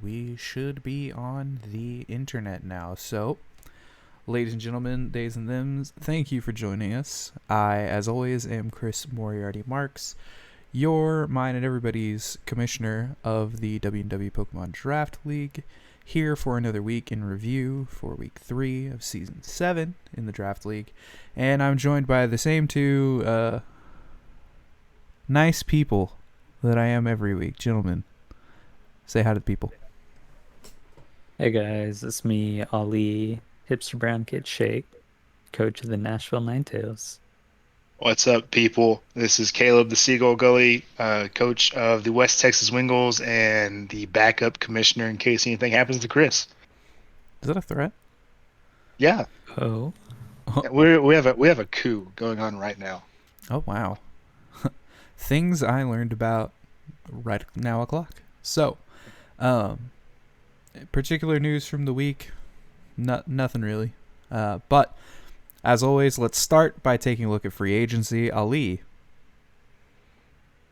we should be on the internet now. So, ladies and gentlemen, days and thems, thank you for joining us. I, as always, am Chris Moriarty Marks, your, mine, and everybody's commissioner of the W&W Pokemon Draft League, here for another week in review for week 3 of season 7 in the Draft League. And I'm joined by the same two nice people that I am every week. Gentlemen, say hi to the people. Hey guys, it's me, Ali, Hipsterbrownkid Sheikh, coach of the Nashville Ninetales. What's up, people? This is Caleb, the Seagull Gulley, coach of the West Texas Wingulls and the backup commissioner in case anything happens to Chris. Is that a threat? Yeah, Oh, we have a coup going on right now. Oh, wow. Things I learned about right now o'clock. So, particular news from the week, nothing really. But, as always, let's start by taking a look at free agency. Ali.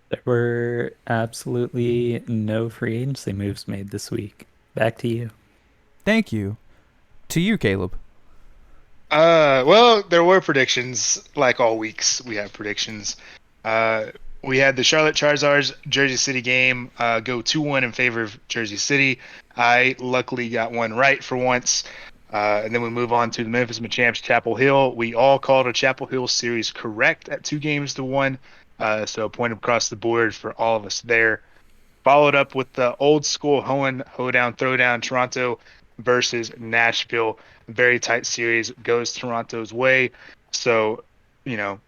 there were absolutely no free agency moves made this week. Back to you. Thank you. To you, Caleb. Well, there were predictions. Like all weeks, we have predictions. We had the Charlotte Charizards Jersey City game go 2-1 in favor of Jersey City. I luckily got one right for once. And then we move on to the Memphis Machamps Chapel Hill. We all called a Chapel Hill series correct at 2-1. So a point across the board for all of us there. Followed up with the old school hoedown, throwdown, Toronto versus Nashville. Very tight series, goes Toronto's way. So,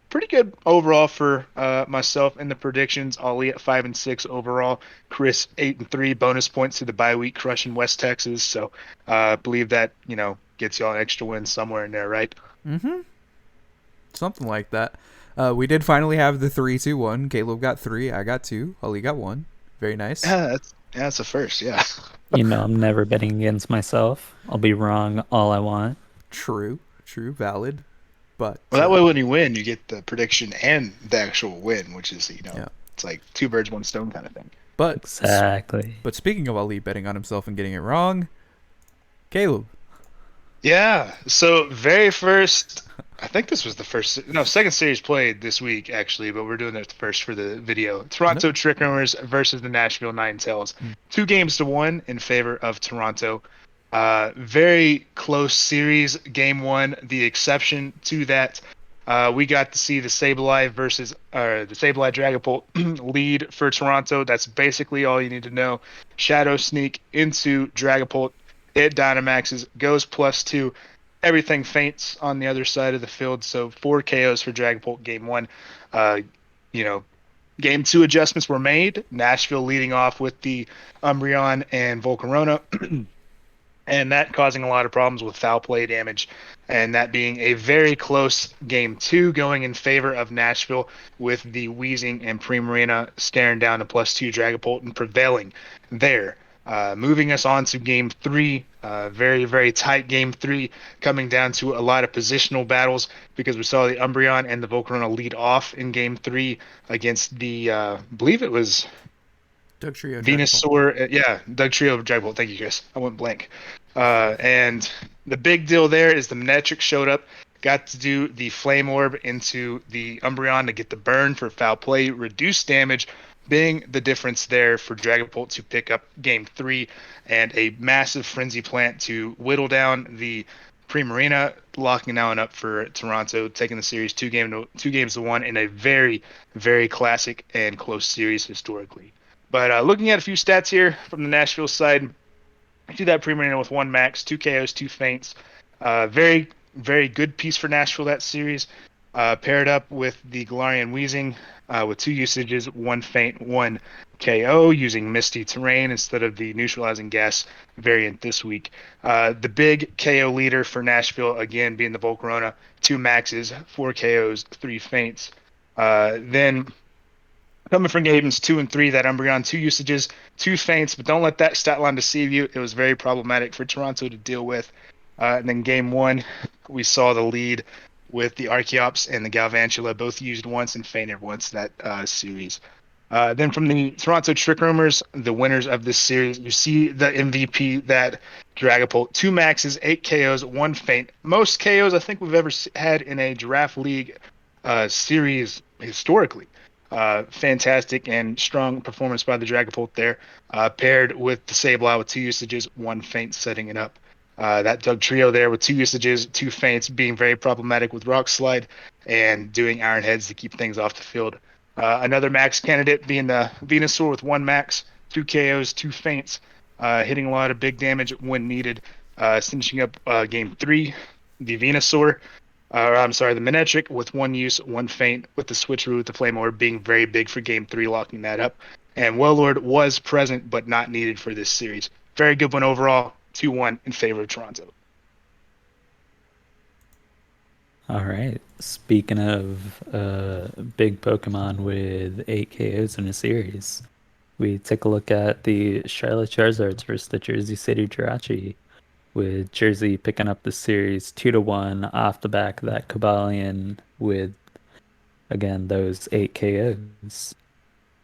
pretty good overall for myself in the predictions. Ali at 5-6 overall. Chris 8-3, bonus points to the bye week, crushing West Texas. So, I believe that gets y'all an extra win somewhere in there, right? Mm-hmm. Something like that. We did finally have the 3-2-1. Caleb got 3, I got 2, Ali got 1. Very nice. That's a first, yeah. You know I'm never betting against myself. I'll be wrong all I want. True, valid. But Well, that way when you win, you get the prediction and the actual win, which is Yeah. it's like two birds, one stone kind of thing. But Exactly. But speaking of Ali betting on himself and getting it wrong, Caleb. Yeah. So very first, I think this was the first, no, second series played this week actually, but we're doing it first for the video. Toronto Trickers versus the Nashville Ninetales. 2-1 in favor of Toronto. Very close series. Game 1, the exception to that. We got to see the Sableye versus the Sableye Dragapult lead for Toronto. That's basically all you need to know. Shadow Sneak into Dragapult. It Dynamaxes, goes +2. Everything faints on the other side of the field. So 4 KOs for Dragapult game 1. Game 2 adjustments were made. Nashville leading off with the Umbreon and Volcarona. And that causing a lot of problems with foul play damage. And that being a very close game 2 going in favor of Nashville with the Wheezing and Primarina staring down the +2 Dragapult and prevailing there. Moving us on to game 3, very, very tight game 3, coming down to a lot of positional battles because we saw the Umbreon and the Volcarona lead off in game 3 against the, I believe it was Dugtrio Venusaur. Yeah, Dugtrio Dragapult. Thank you, Chris. I went blank. And the big deal there is the Manectric showed up, got to do the Flame Orb into the Umbreon to get the burn for foul play, reduce damage, being the difference there for Dragapult to pick up game 3, and a massive Frenzy Plant to whittle down the Primarina, locking down up for Toronto, taking the series 2-1 in a very, very classic and close series historically. But looking at a few stats here from the Nashville side, I see that Primarina with 1 max, 2 KOs, 2 feints. Very, very good piece for Nashville that series. Paired up with the Galarian Wheezing with 2 usages, 1 feint, 1 KO, using Misty Terrain instead of the Neutralizing Gas variant this week. The big KO leader for Nashville, again, being the Volcarona, 2 maxes, 4 KOs, 3 feints. Then coming from games 2 and 3, that Umbreon, 2 usages, 2 feints, but don't let that stat line deceive you. It was very problematic for Toronto to deal with. And then game 1, we saw the lead with the Archeops and the Galvantula, both used once and fainted once that series. Then from the Toronto Trick Roomers, the winners of this series, you see the MVP, that Dragapult. 2 maxes, 8 KOs, 1 feint. Most KOs I think we've ever had in a Giraffe League series historically. Fantastic and strong performance by the Dragapult there, paired with the Sableye with 2 usages, 1 feint setting it up. That Doug trio there with 2 usages, 2 feints, being very problematic with Rock Slide and doing Iron Heads to keep things off the field. Another max candidate being the Venusaur with 1 max, 2 KOs, 2 feints, hitting a lot of big damage when needed, finishing up game 3. The Venusaur, the Manectric with 1 use, 1 feint, with the switcheroo with the Flame Orb being very big for game 3, locking that up. And Wellord was present but not needed for this series. Very good one overall, 2-1 in favor of Toronto. All right. Speaking of big Pokemon with 8 KOs in a series, we take a look at the Charlotte Charizards versus the Jersey City Jirachi, with Jersey picking up the series 2-1 off the back of that Cobalion with, again, those 8 KOs.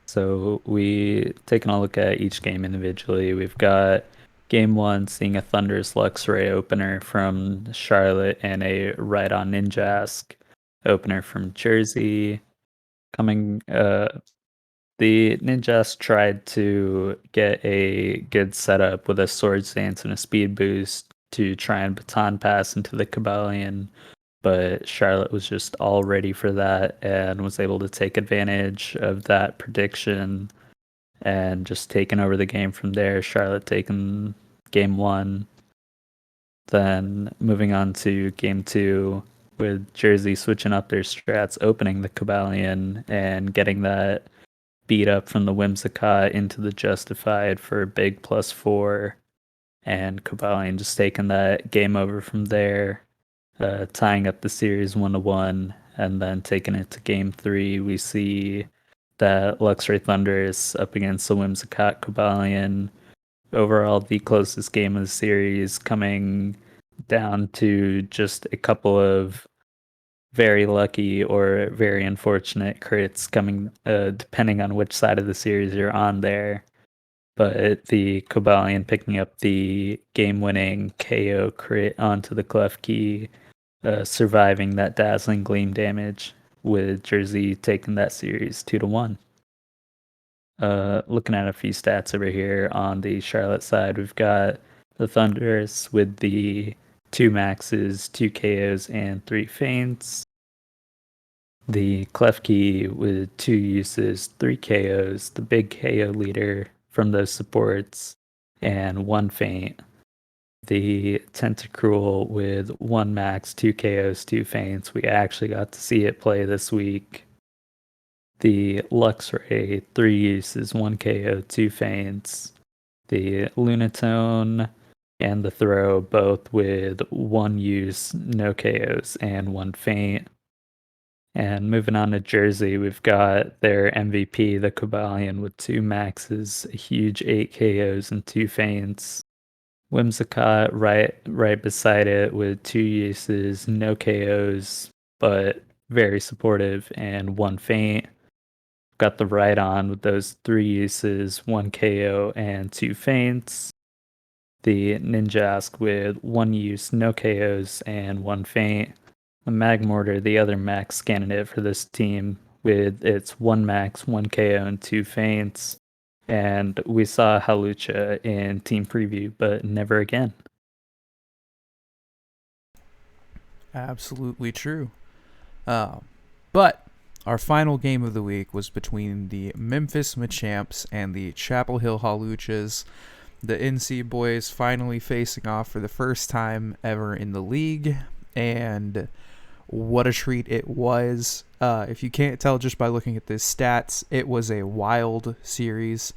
So we taking a look at each game individually. We've got game 1 seeing a Thunderous Luxray opener from Charlotte and a Rhydon Ninjask opener from Jersey. The Ninjask tried to get a good setup with a Swords Dance and a Speed Boost to try and baton pass into the Cobalion, but Charlotte was just all ready for that and was able to take advantage of that prediction and just taking over the game from there. Charlotte taking game 1. Then moving on to game 2 with Jersey switching up their strats, opening the Cobalion and getting that beat up from the Whimsicott into the Justified for a big +4, and Cobalion just taking that game over from there, tying up the series 1-1, and then taking it to game 3. We see that Luxray Thunderous up against the Whimsicott Cobalion. Overall, the closest game of the series, coming down to just a couple of very lucky or very unfortunate crits coming, depending on which side of the series you're on there. But the Cobalion picking up the game-winning KO crit onto the Klefki, surviving that dazzling gleam damage, with Jersey taking that series 2-1. Looking at a few stats over here on the Charlotte side, we've got the Thunderous with the 2 maxes, 2 KOs, and 3 feints. The Klefki with 2 uses, 3 KOs, the big KO leader from those supports, and 1 feint. The Tentacruel with 1 max, 2 KOs, 2 feints. We actually got to see it play this week. The Luxray, 3 uses, 1 KO, 2 feints. The Lunatone and the Throw, both with 1 use, no KOs, and 1 feint. And moving on to Jersey, we've got their MVP, the Cobalion, with 2 maxes, a huge 8 KOs, and 2 feints. Whimsicott right beside it with 2 uses, no KOs, but very supportive, and 1 feint. Got the Rhydon with those 3 uses, 1 KO, and 2 feints. The Ninjask with 1 use, no KOs, and 1 feint. The Magmortar, the other max candidate for this team, with its 1 max, 1 KO, and 2 feints. And we saw Hawlucha in team preview, but never again. Absolutely true. But our final game of the week was between the Memphis Machamps and the Chapel Hill Hawluchas. The NC boys finally facing off for the first time ever in the league, and what a treat it was. If you can't tell just by looking at the stats, it was a wild series.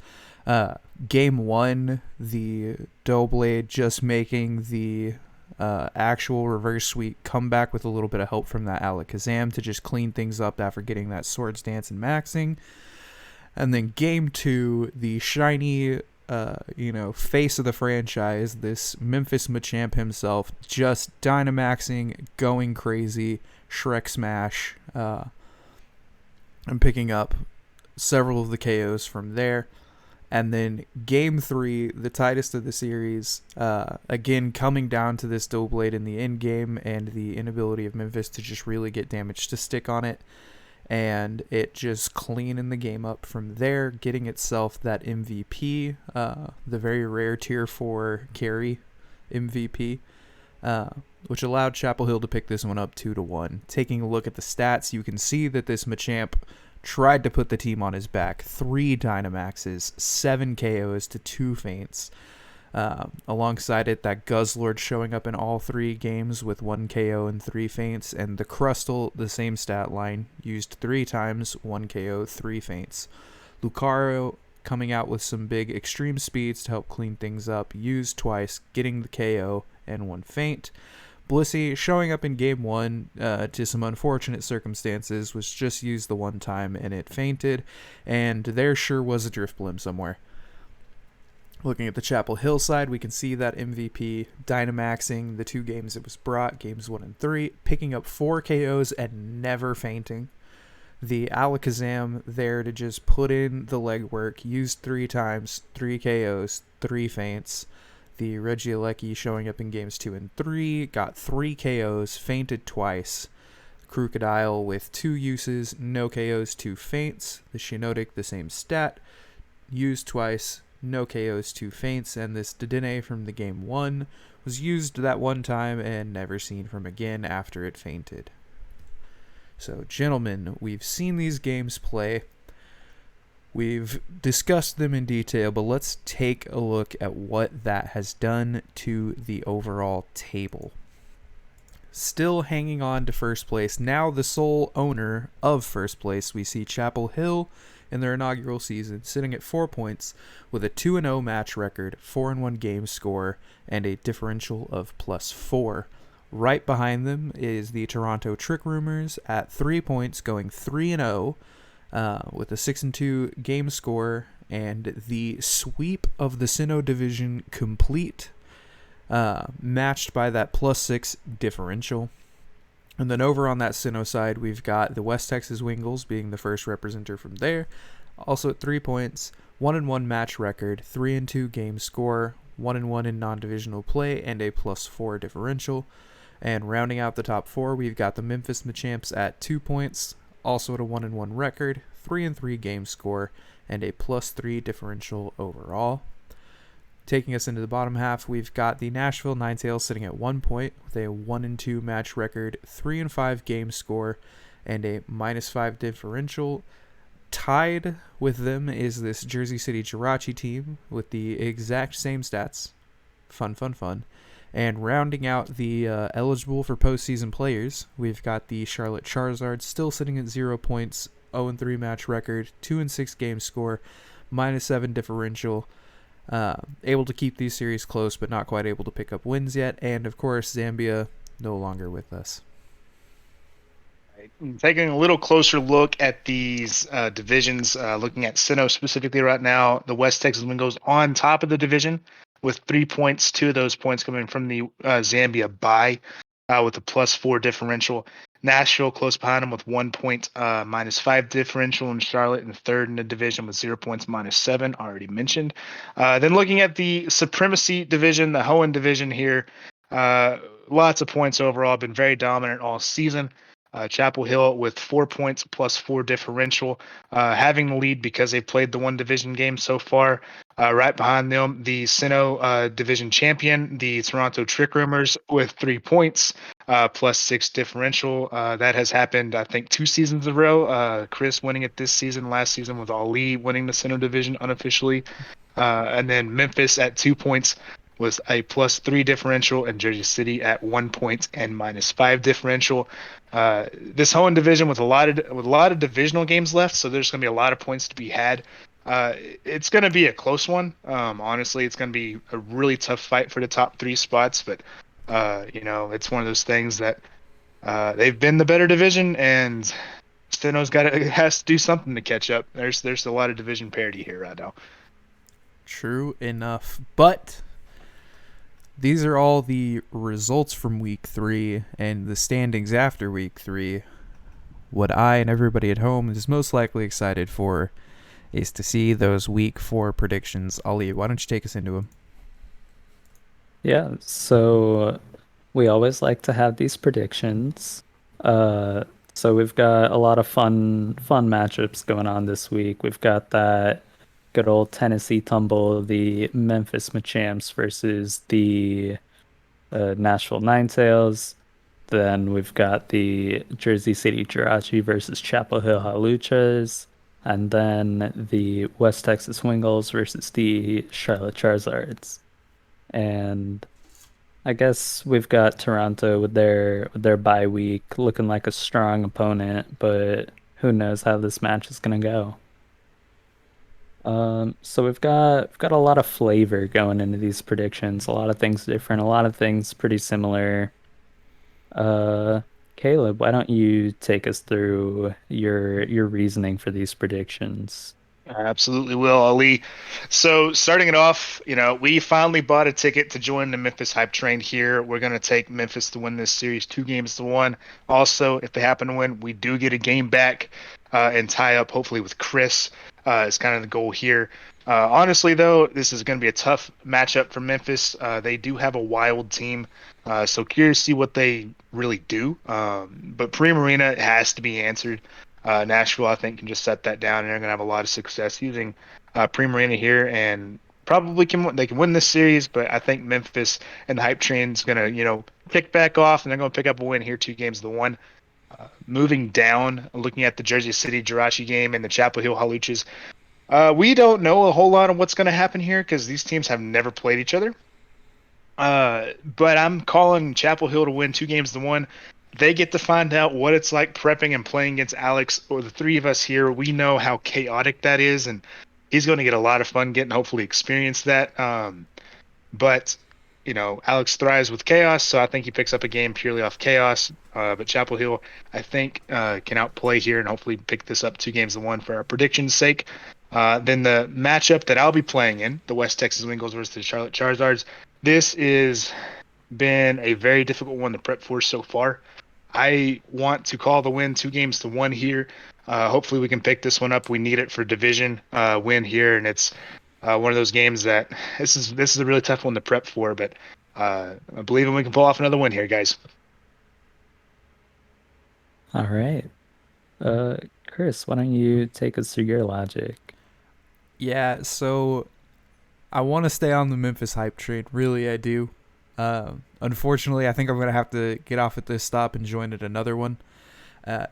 Game 1, the Doughblade just making the actual reverse sweep comeback with a little bit of help from that Alakazam to just clean things up after getting that Swords Dance and maxing. And then game 2, the shiny face of the franchise, this Memphis Machamp himself, just Dynamaxing, going crazy, Shrek Smash, and picking up several of the KOs from there. And then game 3, the tightest of the series, again coming down to this dual blade in the end game and the inability of Memphis to just really get damage to stick on it. And it just cleaning the game up from there, getting itself that MVP, the very rare tier 4 carry MVP, which allowed Chapel Hill to pick this one up 2-1. Taking a look at the stats, you can see that this Machamp tried to put the team on his back. 3 Dynamaxes, 7 KOs to 2 feints. Alongside it, that Guzzlord showing up in all 3 games with 1 KO and 3 feints. And the Crustle, the same stat line, used 3 times, 1 KO, 3 feints. Lucario coming out with some big extreme speeds to help clean things up, used twice, getting the KO and 1 feint. Blissey showing up in game 1 to some unfortunate circumstances, was just used the 1 time and it fainted, and there sure was a Drifblim somewhere. Looking at the Chapel Hill side, we can see that MVP Dynamaxing the 2 games it was brought, games 1 and 3, picking up 4 KOs and never fainting. The Alakazam there to just put in the legwork, used 3 times, 3 KOs, 3 feints. The Regieleki showing up in games 2 and 3, got 3 KOs, fainted twice. Crocodile with 2 uses, no KOs, 2 feints. The Shiinotic, the same stat, used twice, no KOs, 2 feints. And this Dedenne from the game 1 was used that 1 time and never seen from again after it fainted. So, gentlemen, we've seen these games play. We've discussed them in detail, but let's take a look at what that has done to the overall table. Still hanging on to first place, now the sole owner of first place, we see Chapel Hill in their inaugural season, sitting at 4 points with a 2-0 match record, 4-1 game score, and a differential of +4. Right behind them is the Toronto Trick Rumors at 3 points, going 3-0. With a 6-2 game score and the sweep of the Sinnoh division complete, matched by that +6 differential. And then over on that Sinnoh side, we've got the West Texas Wingulls being the first representative from there, also at 3 points, 1-1 match record, 3-2 game score, 1-1 in non-divisional play, and a +4 differential. And rounding out the top 4, we've got the Memphis Machamps at 2 points, also at a 1-1 record, 3-3 game score, and a +3 differential overall. Taking us into the bottom half, we've got the Nashville Ninetales sitting at 1 point with a 1-2 match record, 3-5 game score, and a -5 differential. Tied with them is this Jersey City Jirachi team with the exact same stats. Fun. And rounding out the eligible for postseason players, we've got the Charlotte Charizard still sitting at 0 points, 0-3 match record, 2-6 game score, -7 differential. Able to keep these series close, but not quite able to pick up wins yet. And of course, Zambia no longer with us. Taking a little closer look at these divisions, looking at Sinnoh specifically right now, the West Texas Wingulls on top of the division with 3 points, 2 of those points coming from the Zambia bye with a +4 differential. Nashville close behind them with 1 point, -5 differential, and Charlotte in third in the division with 0 points, -7, already mentioned. Then looking at the Supremacy division, the Hoenn division here, lots of points overall, been very dominant all season. Chapel Hill with 4 points +4 differential, having the lead because they played the 1 division game so far. Right behind them, the Sinnoh division champion, the Toronto Trick Rumors, with 3 points +6 differential. That has happened, I think, 2 seasons in a row. Chris winning it this season, last season with Ali winning the Sinnoh division unofficially. And then Memphis at 2 points was a +3 differential, and Jersey City at 1 point and -5 differential. This Hoenn division with a lot of divisional games left, so there's going to be a lot of points to be had. It's going to be a close one. Honestly, it's going to be a really tough fight for the top 3 spots, but it's one of those things that they've been the better division, and Steno's has to do something to catch up. There's a lot of division parity here right now. True enough, but these are all the results from Week 3 and the standings after Week 3. What I and everybody at home is most likely excited for is to see those week 4 predictions. Ali, why don't you take us into them? Yeah, so we always like to have these predictions. Uh, so we've got a lot of fun matchups going on this week. We've got that good old Tennessee tumble, the Memphis Machamps versus the Nashville Ninetales. Then we've got the Jersey City Jirachi versus Chapel Hill Haluchas. And then the West Texas Wingulls versus the Charlotte Charizards. And I guess we've got Toronto with their bye week looking like a strong opponent, but who knows how this match is gonna go. So we've got a lot of flavor going into these predictions, a lot of things different, a lot of things pretty similar. Uh, Caleb, why don't you take us through your reasoning for these predictions? I absolutely will, Ali. So, starting it off, we finally bought a ticket to join the Memphis hype train here. We're going to take Memphis to win this series 2-1. Also, if they happen to win, we do get a game back and tie up, hopefully, with Chris. Is kind of the goal here. Honestly, though, this is going to be a tough matchup for Memphis. They do have a wild team, so curious to see what they really do. But Pre-Marina has to be answered. Nashville, I think, can just set that down, and they're going to have a lot of success using Pre-Marina here, and probably they can win this series. But I think Memphis and the hype train is going to, kick back off, and they're going to pick up a win here, 2-1. Moving down, looking at the Jersey City Jirachi game and the Chapel Hill Haluchas, we don't know a whole lot of what's going to happen here because these teams have never played each other. But I'm calling Chapel Hill to win 2-1. They get to find out what it's like prepping and playing against Alex, or the three of us here. We know how chaotic that is, and he's going to get a lot of fun getting, hopefully, experience that. But Alex thrives with chaos, so I think he picks up a game purely off chaos. But Chapel Hill, I think, can outplay here and hopefully pick this up 2-1 for our prediction's sake. Then the matchup that I'll be playing in, the West Texas Wingulls versus the Charlotte Charizards, this is been a very difficult one to prep for so far. I want to call the win 2-1 here. Hopefully we can pick this one up. We need it for division win here, and it's one of those games that this is a really tough one to prep for, but I believe we can pull off another win here, guys. All right. Chris, why don't you take us through your logic? Yeah, so I want to stay on the Memphis hype train. Really, I do. Unfortunately, I think I'm going to have to get off at this stop and join at another one.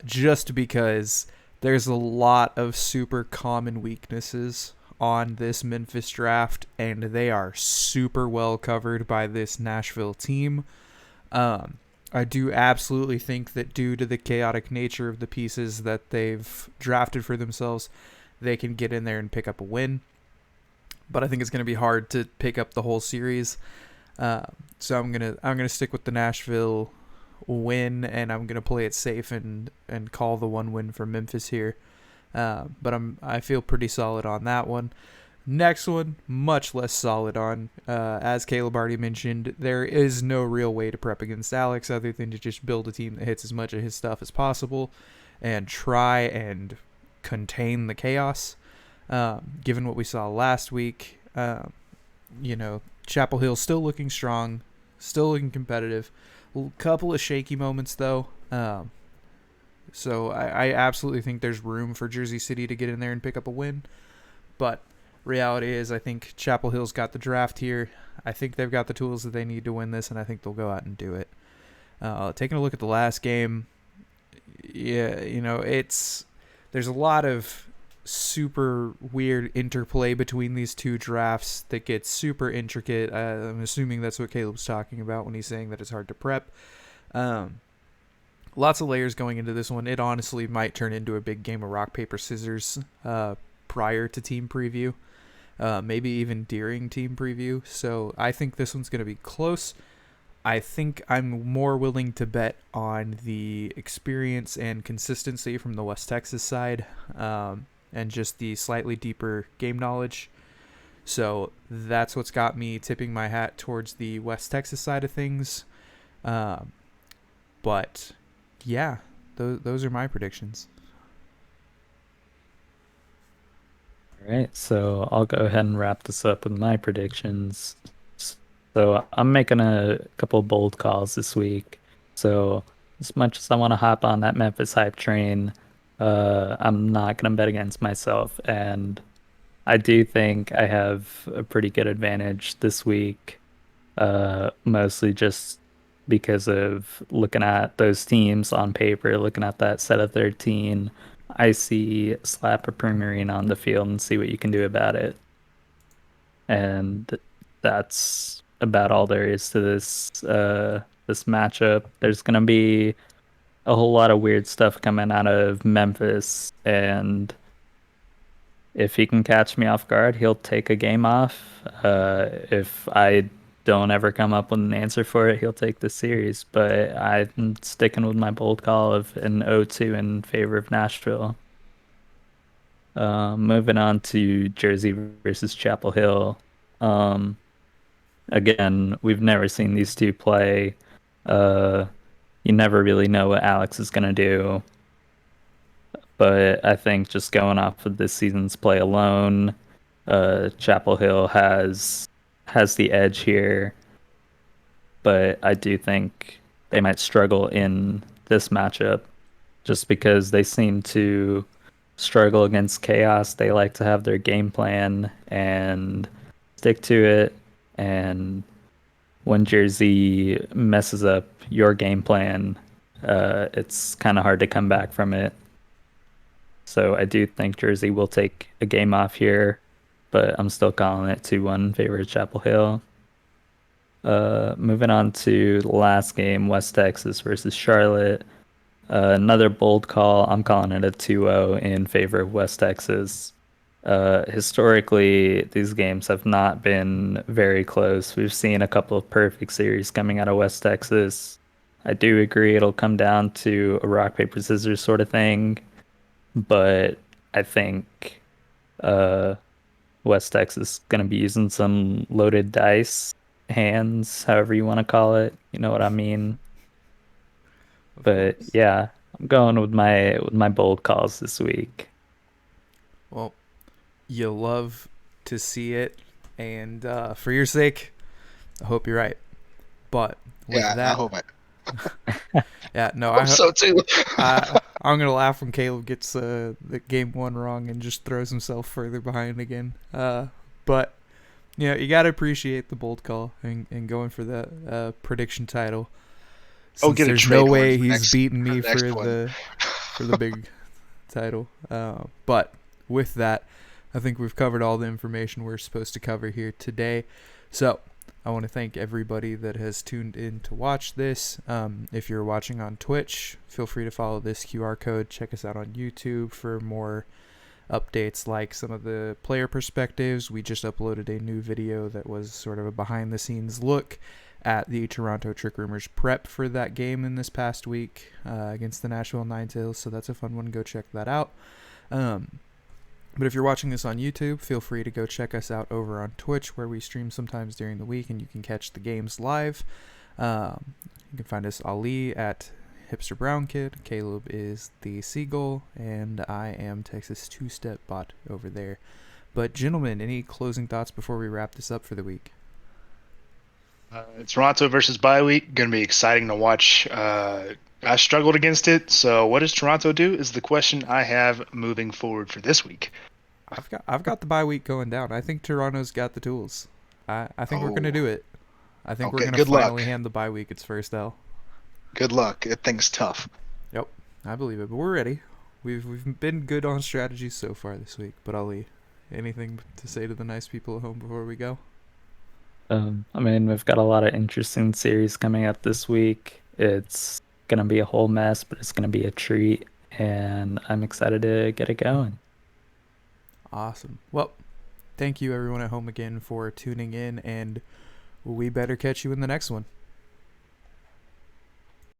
Just because there's a lot of super common weaknesses on this Memphis draft, and they are super well covered by this Nashville team. I do absolutely think that due to the chaotic nature of the pieces that they've drafted for themselves, they can get in there and pick up a win. But I think it's going to be hard to pick up the whole series. So I'm gonna stick with the Nashville win, and I'm gonna play it safe and call the one win for Memphis here. But I feel pretty solid on that one. Next one, much less solid on. As Caleb already mentioned, there is no real way to prep against Alex other than to just build a team that hits as much of his stuff as possible and try and contain the chaos. Given what we saw last week, Chapel Hill still looking strong, still looking competitive. A couple of shaky moments, though. So I absolutely think there's room for Jersey City to get in there and pick up a win. But reality is, I think Chapel Hill's got the draft here. I think they've got the tools that they need to win this, and I think they'll go out and do it. Taking a look at the last game, yeah, there's a lot of super weird interplay between these two drafts that gets super intricate. I'm assuming that's what Caleb's talking about when he's saying that it's hard to prep. Lots of layers going into this one. It honestly might turn into a big game of rock, paper, scissors prior to team preview. Maybe even during team preview. So I think this one's going to be close. I think I'm more willing to bet on the experience and consistency from the West Texas side. And just the slightly deeper game knowledge. So that's what's got me tipping my hat towards the West Texas side of things. But yeah, those are my predictions. All right, so I'll go ahead and wrap this up with my predictions. So I'm making a couple bold calls this week. So as much as I want to hop on that Memphis hype train, I'm not gonna bet against myself, and I do think I have a pretty good advantage this week, mostly just because of looking at those teams on paper, looking at that set of 13. I see slap a Marine on the field and see what you can do about it. And that's about all there is to this matchup. There's gonna be a whole lot of weird stuff coming out of Memphis, and if he can catch me off guard, he'll take a game off. If I don't ever come up with an answer for it, he'll take the series. But I'm sticking with my bold call of an 0-2 in favor of Nashville. Moving on to Jersey versus Chapel Hill. Again, we've never seen these two play. You never really know what Alex is going to do. But I think just going off of this season's play alone, Chapel Hill has the edge here. But I do think they might struggle in this matchup just because they seem to struggle against chaos. They like to have their game plan and stick to it. And when Jersey messes up your game plan, it's kind of hard to come back from it. So I do think Jersey will take a game off here, but I'm still calling it 2-1 in favor of Chapel Hill. Moving on to the last game, West Texas versus Charlotte. Another bold call. I'm calling it a 2-0 in favor of West Texas. Historically, these games have not been very close. We've seen a couple of perfect series coming out of West Texas. I do agree it'll come down to a rock, paper, scissors sort of thing, but I think West Texas is going to be using some loaded dice, hands, however you want to call it. You know what I mean? But yeah, I'm going with my bold calls this week. Well, you love to see it, and for your sake, I hope you're right. But with Yeah, that, I hope yeah, no, I hope so too. I'm gonna laugh when Caleb gets the game one wrong and just throws himself further behind again. But you know, you gotta appreciate the bold call and going for the prediction title. Oh, Since get a there's trade no horn way for he's next- beating me for the next for one. the big title. But with that, I think we've covered all the information we're supposed to cover here today. So I want to thank everybody that has tuned in to watch this. If you're watching on Twitch, feel free to follow this QR code. Check us out on YouTube for more updates like some of the player perspectives. We just uploaded a new video that was sort of a behind the scenes look at the Toronto Trick Roomers prep for that game in this past week against the Nashville Ninetales, so that's a fun one. Go check that out. But if you're watching this on YouTube, feel free to go check us out over on Twitch, where we stream sometimes during the week and you can catch the games live. You can find us Ali at Hipsterbrownkid, Caleb is the Seagull, and I am Texas Two-Step Bot over there. But gentlemen, any closing thoughts before we wrap this up for the week? Toronto versus bye week, going to be exciting to watch. I struggled against it, so what does Toronto do is the question I have moving forward for this week. I've got the bye week going down. I think Toronto's got the tools. I think we're gonna do it. I think we're Okay, gonna good luck. finally hand the bye week its first L. Good luck. That thing's tough. Yep, I believe it. But we're ready. We've been good on strategies so far this week. But Ali, anything to say to the nice people at home before we go? I mean, we've got a lot of interesting series coming up this week. It's gonna be a whole mess, but it's gonna be a treat, and I'm excited to get it going. Awesome. Well, thank you everyone at home again for tuning in, and we better catch you in the next one.